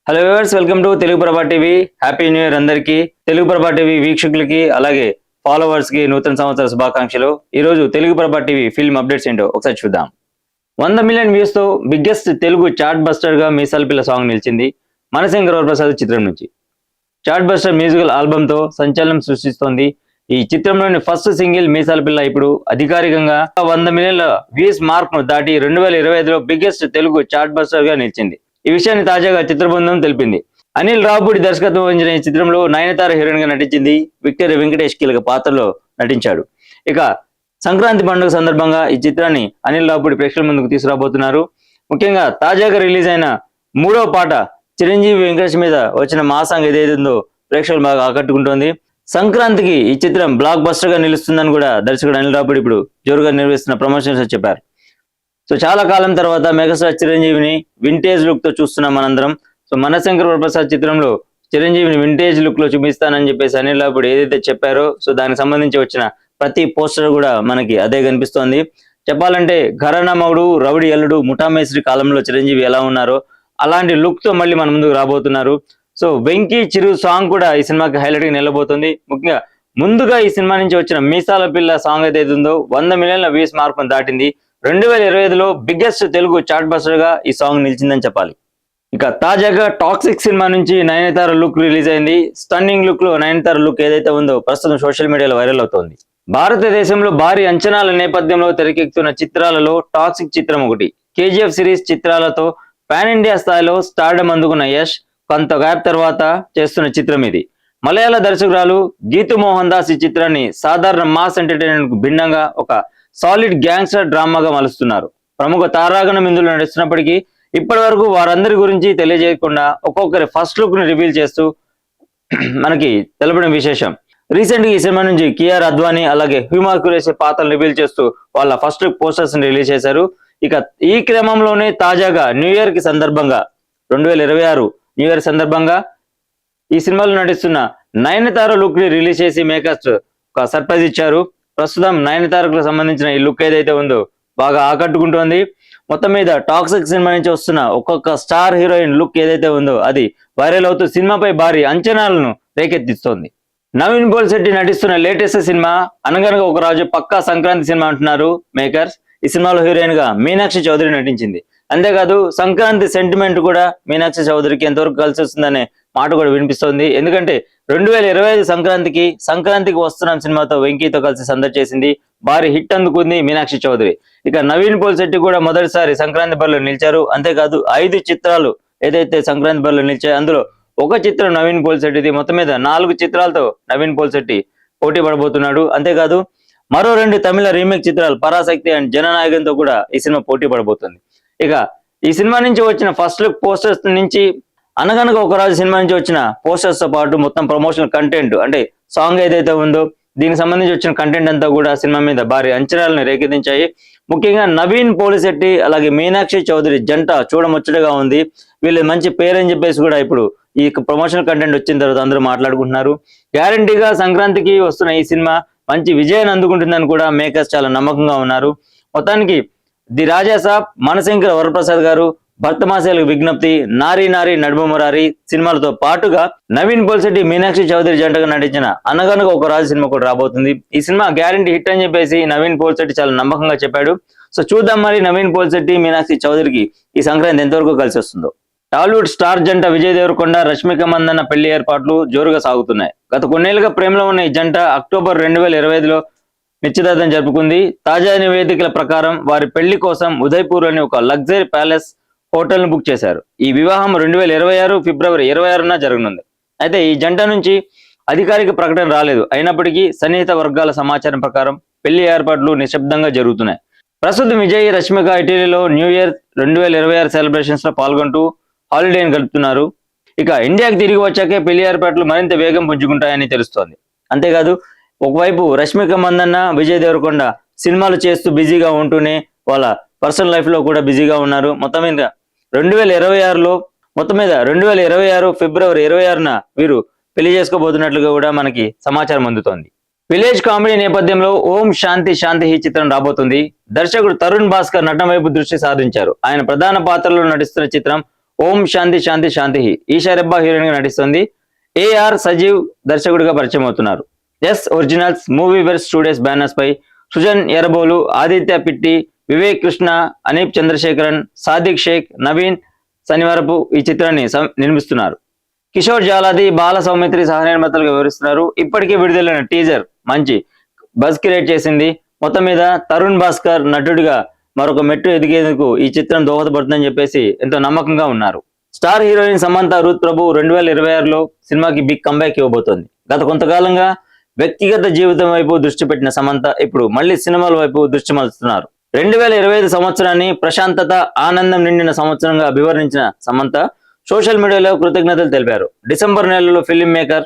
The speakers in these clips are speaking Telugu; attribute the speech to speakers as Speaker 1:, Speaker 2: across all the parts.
Speaker 1: Hello viewers, welcome to Telugu ప్రభా టీవీ. హ్యాపీ న్యూ ఇయర్ అందరికీ. తెలుగు ప్రభా టీవీ వీక్షకులకి అలాగే ఫాలోవర్స్ కి నూతన సంవత్సర శుభాకాంక్షలు. ఈ రోజు తెలుగు ప్రభా టీవీ ఫిల్మ్ అప్డేట్స్ ఏంటో ఒకసారి చూద్దాం. 100 మిలియన్ వ్యూస్ తో బిగ్గెస్ట్ తెలుగు చాట్ బస్టర్ గా మీసాల పిల్ల సాంగ్ నిలిచింది. మనశంకర్ వరప్రసాద్ చిత్రం నుంచి చాట్ బస్టర్ మ్యూజికల్ ఆల్బమ్ తో సంచలనం సృష్టిస్తోంది. ఈ చిత్రంలోని ఫస్ట్ సింగిల్ మీసాల పిల్ల ఇప్పుడు అధికారికంగా 100 మిలియన్ల వ్యూస్ మార్క్ ను దాటి 2025లో బిగ్గెస్ట్ తెలుగు చాట్ బస్టర్ గా నిలిచింది. ఈ విషయాన్ని తాజాగా చిత్ర బృందం తెలిపింది. అనిల్ రావుపూడి దర్శకత్వం వహించిన ఈ చిత్రంలో నయనతార హీరోయిన్ గా నటించింది. విక్టోరియా వెంకటేష్ కీలక పాత్రలో నటించాడు. ఇక సంక్రాంతి పండుగ సందర్భంగా ఈ చిత్రాన్ని అనిల్ రావుపూడి ప్రేక్షకుల ముందుకు తీసుకురాబోతున్నారు. ముఖ్యంగా తాజాగా రిలీజ్ అయిన 3వ పాట చిరంజీవి వెంకటేష్ మీద వచ్చిన మా సాంగ్ ఏదైతుందో ప్రేక్షకులు బాగా ఆకట్టుకుంటోంది. సంక్రాంతికి ఈ చిత్రం బ్లాక్ బస్టర్ గా నిలుస్తుందని కూడా దర్శకుడు అనిల్ రావుపూడి ఇప్పుడు జోరుగా నిర్వహిస్తున్న ప్రమోషన్స్ చెప్పారు. సో చాలా కాలం తర్వాత మెగాస్టార్ చిరంజీవిని వింటేజ్ లుక్ తో చూస్తున్నాం మనందరం. సో మనశంకర్ వరప్రసాద్ చిత్రంలో చిరంజీవిని వింటేజ్ లుక్ లో చూపిస్తానని చెప్పేసి అనిల్ రావుపూడి ఏదైతే చెప్పారో, సో దానికి సంబంధించి వచ్చిన ప్రతి పోస్టర్ కూడా మనకి అదే కనిపిస్తోంది. చెప్పాలంటే ఘరానా మగుడు, రౌడీ అల్లుడు, ముఠామేశ్వరి కాలంలో చిరంజీవి ఎలా ఉన్నారో అలాంటి లుక్ తో మళ్ళీ మన ముందుకు రాబోతున్నారు. సో వెంకీ చిరు సాంగ్ కూడా ఈ సినిమాకి హైలైట్ గా నిలబోతుంది. ముఖ్యంగా ముందుగా ఈ సినిమా నుంచి వచ్చిన మీసాల పిల్ల సాంగ్ ఏదైతే ఉందో 100 మిలియన్ల వ్యూస్ మార్కును దాటింది. 2025లో బిగ్గెస్ట్ తెలుగు చాట్ బస్టర్ గా ఈ సాంగ్ నిలిచిందని చెప్పాలి. ఇక తాజాగా టాక్సిక్ సినిమా నుంచి నయనతార లుక్ రిలీజ్ అయింది. స్టన్నింగ్ లుక్ లో నయనతార లుక్ ఏదైతే ఉందో ప్రస్తుతం సోషల్ మీడియాలో వైరల్ అవుతోంది. భారతదేశంలో భారీ అంచనాల నేపథ్యంలో తెరకెక్కుతున్న చిత్రాలలో టాక్సిక్ చిత్రం ఒకటి. కేజీఎఫ్ సిరీస్ చిత్రాలతో పాన్ ఇండియా స్థాయిలో స్టార్డమ్ అందుకున్న యష్ కొంత గ్యాప్ తర్వాత చేస్తున్న చిత్రం ఇది. మలయాళ దర్శకురాలు గీతు మోహన్ దాస్ ఈ చిత్రాన్ని సాధారణ మాస్ ఎంటర్టైన్మెంట్ కు భిన్నంగా ఒక సాలిడ్ గ్యాంగ్స్టర్ డ్రామాగా మలుస్తున్నారు. ప్రముఖ తారాగణం ఇందులో నడుస్తున్నప్పటికీ ఇప్పటి వరకు వారందరి గురించి తెలియజేయకుండా ఒక్కొక్కరి ఫస్ట్ లుక్ ని రివీల్ చేస్తూ మనకి తెలపడం విశేషం. రీసెంట్ గా ఈ సినిమా నుంచి కియార్ అద్వానీ అలాగే హ్యూమా కురేషి పాత్రలు రివీల్ చేస్తూ వాళ్ళ ఫస్ట్ లుక్ పోస్టర్స్ ని రిలీజ్ చేశారు. ఇక ఈ క్రమంలోనే తాజాగా న్యూ ఇయర్ కి సందర్భంగా 2026 న్యూ ఇయర్ సందర్భంగా ఈ సినిమాలో నటిస్తున్న నయనతార లుక్ ని రిలీజ్ చేసి మేకర్స్ ఒక సర్ప్రైజ్ ఇచ్చారు. ప్రస్తుతం నయనతారకు సంబంధించిన ఈ లుక్ ఏదైతే ఉందో బాగా ఆకట్టుకుంటోంది. మొత్తం మీద టాక్సిక్ సినిమా నుంచి వస్తున్న ఒక్కొక్క స్టార్ హీరోయిన్ లుక్ ఏదైతే ఉందో అది వైరల్ అవుతూ సినిమాపై భారీ అంచనాలను రేకెత్తిస్తోంది. నవీన్ పోల్శెట్టి నటిస్తున్న లేటెస్ట్ సినిమా అనగనగా ఒక రాజు పక్కా సంక్రాంతి సినిమా అంటున్నారు మేకర్స్. ఈ సినిమాలో హీరోయిన్ గా మీనాక్షి చౌదరి నటించింది. అంతేకాదు సంక్రాంతి సెంటిమెంట్ కూడా మీనాక్షి చౌదరికి ఎంతవరకు కలిసి వస్తుందనే మాట కూడా వినిపిస్తోంది. ఎందుకంటే 2025 సంక్రాంతికి వస్తున్నాం సినిమాతో వెంకీతో కలిసి సందడి చేసింది. భారీ హిట్ అందుకుంది మీనాక్షి చౌదరి. ఇక నవీన్ పోల్శెట్టి కూడా మొదటిసారి సంక్రాంతి బరిలో నిలిచారు. అంతేకాదు 5 చిత్రాలు ఏదైతే సంక్రాంతి బరిలో నిలిచాయో అందులో ఒక చిత్రం నవీన్ పోల్శెట్టిది. మొత్తం మీద 4 చిత్రాలతో నవీన్ పోల్శెట్టి పోటీ పడబోతున్నాడు. అంతేకాదు మరో 2 తమిళ రీమేక్ చిత్రాలు పరాశక్తి అండ్ జననాయకంతో కూడా ఈ సినిమా పోటీ పడబోతుంది. ఇక ఈ సినిమా నుంచి వచ్చిన ఫస్ట్ లుక్ పోస్టర్స్ నుంచి అనగనగా ఒక రాజు సినిమా నుంచి వచ్చిన పోస్టర్స్ తో పాటు మొత్తం ప్రమోషనల్ కంటెంట్ అంటే సాంగ్ ఏదైతే ఉందో దీనికి సంబంధించి వచ్చిన కంటెంట్ అంతా కూడా సినిమా మీద భారీ అంచనాలను రేకెత్తించాయి. ముఖ్యంగా నవీన్ పోలిశెట్టి అలాగే మీనాక్షి చౌదరి జంట చూడముచ్చటగా ఉంది. వీళ్ళు మంచి పేరు అని చెప్పేసి కూడా ఇప్పుడు ఈ ప్రమోషనల్ కంటెంట్ వచ్చిన తర్వాత అందరూ మాట్లాడుకుంటున్నారు. గ్యారంటీగా సంక్రాంతికి వస్తున్న ఈ సినిమా మంచి విజయాన్ని అందుకుంటుందని కూడా మేకర్స్ చాలా నమ్మకంగా ఉన్నారు. మొత్తానికి ది రాజా సాబ్, మనశంకర్ వరప్రసాద్ గారు, భర్తమాసేలకు విజ్ఞప్తి, నారీ నారీ నడుమ మురారి సినిమాలతో పాటుగా నవీన్ పోల్శెట్టి మీనాక్షి చౌదరి జంటగా నటించిన అనగనగా ఒక రాజు సినిమా కూడా రాబోతుంది. ఈ సినిమా గ్యారంటీ హిట్ అని చెప్పేసి నవీన్ పోల్శెట్టి చాలా నమ్మకంగా చెప్పాడు. సో చూద్దాం మరి నవీన్ పోల్శెట్టి మీనాక్షి చౌదరికి ఈ సంక్రాంతి ఎంతవరకు కలిసి వస్తుందో. టాలీవుడ్ స్టార్ జంట విజయ్ దేవరకొండ, రష్మిక మందన్న పెళ్లి ఏర్పాట్లు జోరుగా సాగుతున్నాయి. గత కొన్నేళ్లుగా ప్రేమలో ఉన్న ఈ జంట అక్టోబర్ 2025లో నిశ్చితార్థం జరుపుకుంది. తాజా నివేదికల ప్రకారం వారి పెళ్లి కోసం ఉదయ్పూర్ అని ఒక లగ్జరీ ప్యాలెస్ హోటల్ ను బుక్ చేశారు. ఈ వివాహం 2026 ఫిబ్రవరి 26న జరగనుంది. అయితే ఈ జంట నుంచి అధికారిక ప్రకటన రాలేదు. అయినప్పటికీ సన్నిహిత వర్గాల సమాచారం ప్రకారం పెళ్లి ఏర్పాట్లు నిశ్శబ్దంగా జరుగుతున్నాయి. ప్రస్తుతం విజయ్, రష్మిక ఇటలీలో న్యూ ఇయర్ 2026 సెలబ్రేషన్స్ లో పాల్గొంటూ హాలిడేని గడుపుతున్నారు. ఇక ఇండియాకి తిరిగి వచ్చాకే పెళ్లి ఏర్పాట్లు మరింత వేగం పుంజుకుంటాయని తెలుస్తోంది. అంతేకాదు ఒకవైపు రష్మిక మందన్న, విజయ్ దేవరకొండ సినిమాలు చేస్తూ బిజీగా ఉంటూనే వాళ్ళ పర్సనల్ లైఫ్ లో కూడా బిజీగా ఉన్నారు. మొత్తం మీద 2026 ఫిబ్రవరి 26న వీరు పెళ్లి చేసుకోబోతున్నట్లుగా కూడా మనకి సమాచారం అందుతోంది. విలేజ్ కామెడీ నేపథ్యంలో ఓం శాంతి శాంతి ఈ చిత్రం రాబోతుంది. దర్శకుడు తరుణ్ భాస్కర్ నటన వైపు దృష్టి సారించారు. ఆయన ప్రధాన పాత్రలో నటిస్తున్న చిత్రం ఓం శాంతి శాంతి శాంతి. ఈషా రెబ్బా హీరోయిన్ గా నటిస్తుంది. ఏఆర్ సజీవ్ దర్శకుడిగా పరిచయం అవుతున్నారు. ఎస్ ఒరిజినల్స్ మూవీవర్స్ స్టూడియోస్ బ్యానర్స్ పై సుజన్ ఎర్రబోలు, ఆదిత్య పిట్టి, వివేక్ కృష్ణ, అనీప్ చంద్రశేఖరన్, సాదిక్ షేక్, నవీన్ శనివారపు ఈ చిత్రాన్ని నిర్మిస్తున్నారు. కిషోర్ జాలాది, బాల సౌమిత్రి సహనిర్మాతలుగా వివరిస్తున్నారు. ఇప్పటికే విడుదలైన టీజర్ మంచి బజ్ క్రియేట్ చేసింది. మొత్తం మీద తరుణ్ భాస్కర్ నటుడిగా మరొక మెట్టు ఎదిగేందుకు ఈ చిత్రం దోహదపడుతుందని చెప్పేసి ఎంతో నమ్మకంగా ఉన్నారు. స్టార్ హీరోయిన్ సమంత రూత్ ప్రభు 2026లో సినిమాకి బిగ్ కంబ్యాక్ ఇవ్వబోతోంది. గత కొంతకాలంగా వ్యక్తిగత జీవితం వైపు దృష్టి పెట్టిన సమంత ఇప్పుడు మళ్ళీ సినిమాల వైపు దృష్టి మలుస్తున్నారు. 2025 సంవత్సరాన్ని ప్రశాంతత, ఆనందం నిండిన సంవత్సరంగా అభివర్ణించిన సమంత సోషల్ మీడియాలో కృతజ్ఞతలు తెలిపారు. డిసెంబర్ నెలలో ఫిల్మ్ మేకర్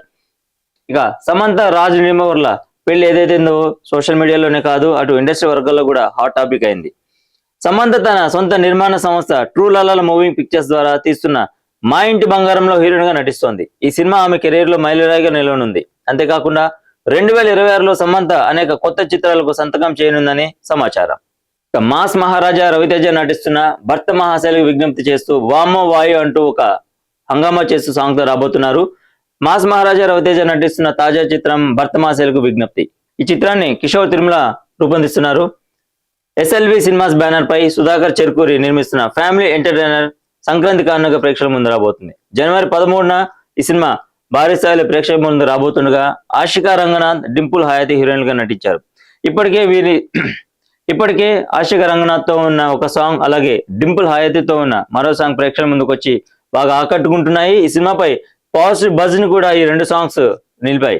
Speaker 1: ఇక సమంత రాజ్ నిమవర్ల పెళ్లి ఏదైతుందో సోషల్ మీడియాలోనే కాదు అటు ఇండస్ట్రీ వర్గాల్లో కూడా హాట్ టాపిక్ అయింది. సమంత తన సొంత నిర్మాణ సంస్థ ట్రూ లాలా మూవింగ్ పిక్చర్స్ ద్వారా తీస్తున్న మా ఇంటి బంగారంలో హీరోయిన్ గా నటిస్తోంది. ఈ సినిమా ఆమె కెరీర్ లో మైలురాయిగా నిలవనుంది. అంతేకాకుండా 2026లో సమంత అనేక కొత్త చిత్రాలకు సంతకం చేయనుందని సమాచారం. ఇక మాస్ మహారాజా రవితేజ నటిస్తున్న భర్త మహాశైలికి విజ్ఞప్తి చేస్తూ వామో వాయు అంటూ ఒక హంగామా చేస్తూ సాంగ్ తో రాబోతున్నారు. మాస్ మహారాజా రవితేజ నటిస్తున్న తాజా చిత్రం భర్త మహాశైలికి విజ్ఞప్తి. ఈ చిత్రాన్ని కిషోర్ తిరుమల రూపొందిస్తున్నారు. ఎస్ఎల్వి సినిమాస్ బ్యానర్ పై సుధాకర్ చెర్కూరి నిర్మిస్తున్న ఫ్యామిలీ ఎంటర్టైనర్ సంక్రాంతి కానుక ప్రేక్షకుల ముందు రాబోతుంది. జనవరి 13న ఈ సినిమా భారీ స్థాయిలో ప్రేక్షకుల ముందు రాబోతుండగా ఆషికా రంగనాథ్, డింపుల్ హయాతి హీరోయిన్ గా నటించారు. ఇప్పటికే ఆషికా రంగనాథ్ తో ఉన్న ఒక సాంగ్, అలాగే డింపుల్ హయాతితో ఉన్న మరో సాంగ్ ప్రేక్షకుల ముందుకు వచ్చి బాగా ఆకట్టుకుంటున్నాయి. ఈ సినిమాపై పాజిటివ్ బజ్ ని కూడా ఈ రెండు సాంగ్స్ నిలిపాయి.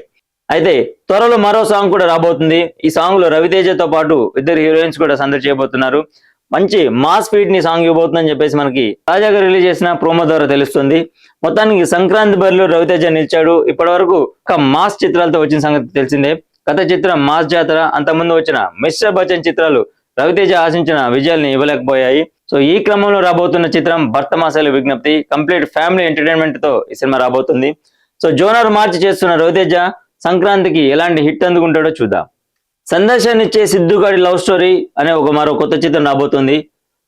Speaker 1: అయితే త్వరలో మరో సాంగ్ కూడా రాబోతుంది. ఈ సాంగ్ లో రవితేజతో పాటు ఇద్దరు హీరోయిన్స్ కూడా సందడి చేయబోతున్నారు. మంచి మాస్ ఫీట్ ని సాంగ్ ఇవ్వబోతుందని చెప్పేసి మనకి తాజాగా రిలీజ్ చేసిన ప్రోమో ద్వారా తెలుస్తుంది. మొత్తానికి సంక్రాంతి బరిలో రవితేజ నిలిచాడు. ఇప్పటి వరకు ఒక మాస్ చిత్రాలతో వచ్చిన సంగతి తెలిసిందే. గత చిత్రం మాస్ జాతర, అంతకుముందు వచ్చిన మిస్టర్ బచ్చన్ చిత్రాలు రవితేజ ఆశించిన విజయాల్ని ఇవ్వలేకపోయాయి. సో ఈ క్రమంలో రాబోతున్న చిత్రం భర్త మహాశైలి విజ్ఞప్తి కంప్లీట్ ఫ్యామిలీ ఎంటర్టైన్మెంట్ తో ఈ సినిమా రాబోతుంది. సో జోనర్ మార్చి చేస్తున్న రవితేజ సంక్రాంతికి ఎలాంటి హిట్ అందుకుంటాడో చూద్దాం. సందర్శనిచ్చే సిద్ధుగాడి లవ్ స్టోరీ అనే మరో కొత్త చిత్రం రాబోతుంది.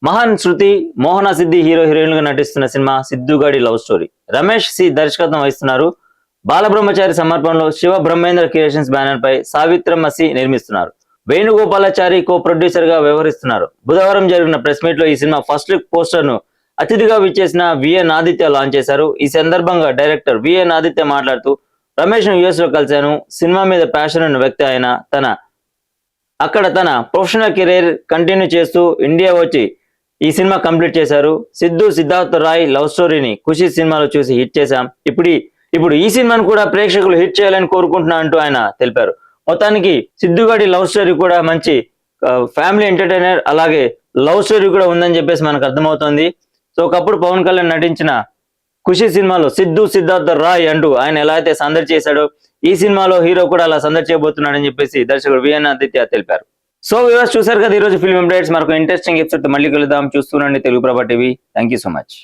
Speaker 1: మహాన్ శృతి, మోహన సిద్ధి హీరోయిన్ గా నటిస్తున్న సినిమా సిద్ధుగాడి లవ్ స్టోరీ. రమేష్ సి దర్శకత్వం వహిస్తున్నారు. బాలబ్రహ్మచారి సమర్పణలో శివ బ్రహ్మేంద్ర క్రియేషన్స్ బ్యానర్ పై సావిత్రమ్మ సి నిర్మిస్తున్నారు. వేణుగోపాలాచారి కో ప్రొడ్యూసర్ గా వ్యవహరిస్తున్నారు. బుధవారం జరిగిన ప్రెస్ మీట్ లో ఈ సినిమా ఫస్ట్ లుక్ పోస్టర్ ను అతిథిగా విచ్చేసిన విఎన్ ఆదిత్య లాంచ్ చేశారు. ఈ సందర్భంగా డైరెక్టర్ విఎన్ ఆదిత్య మాట్లాడుతూ రమేష్ ను యుఎస్ లో కలిశాను. సినిమా మీద ప్యాషన్ ఉన్న వ్యక్తి ఆయన. అక్కడ తన ప్రొఫెషనల్ కెరీర్ కంటిన్యూ చేస్తూ ఇండియా వచ్చి ఈ సినిమా కంప్లీట్ చేశారు. సిద్ధు సిద్ధార్థ రాయ్ లవ్ స్టోరీని ఖుషి సినిమాలో చూసి హిట్ చేశాం. ఇప్పుడు ఈ సినిమాను కూడా ప్రేక్షకులు హిట్ చేయాలని కోరుకుంటున్నా అంటూ ఆయన తెలిపారు. మొత్తానికి సిద్ధుగాడి లవ్ స్టోరీ కూడా మంచి ఫ్యామిలీ ఎంటర్టైనర్, అలాగే లవ్ స్టోరీ కూడా ఉందని చెప్పేసి మనకు అర్థమవుతుంది. సో ఒకప్పుడు పవన్ కళ్యాణ్ నటించిన ఖుషి సినిమాలో సిద్ధు సిద్ధార్థ రాయ్ అంటూ ఆయన ఎలా అయితే సందడి చేశాడో ఈ సినిమాలో హీరో కూడా అలా సందడి చేయబోతున్నాడని చెప్పేసి దర్శకుడు విఎన్ ఆదిత్య తెలిపారు. సో వ్యూవర్స్ చూసారు కదా ఈరోజు ఫిల్మ్ అప్డేట్స్. మరొక ఇంట్రెస్టింగ్ ఎపిసోడ్ మళ్ళీ కలుద్దాం. చూస్తూనండి తెలుగు ప్రభా TV. Thank you so much.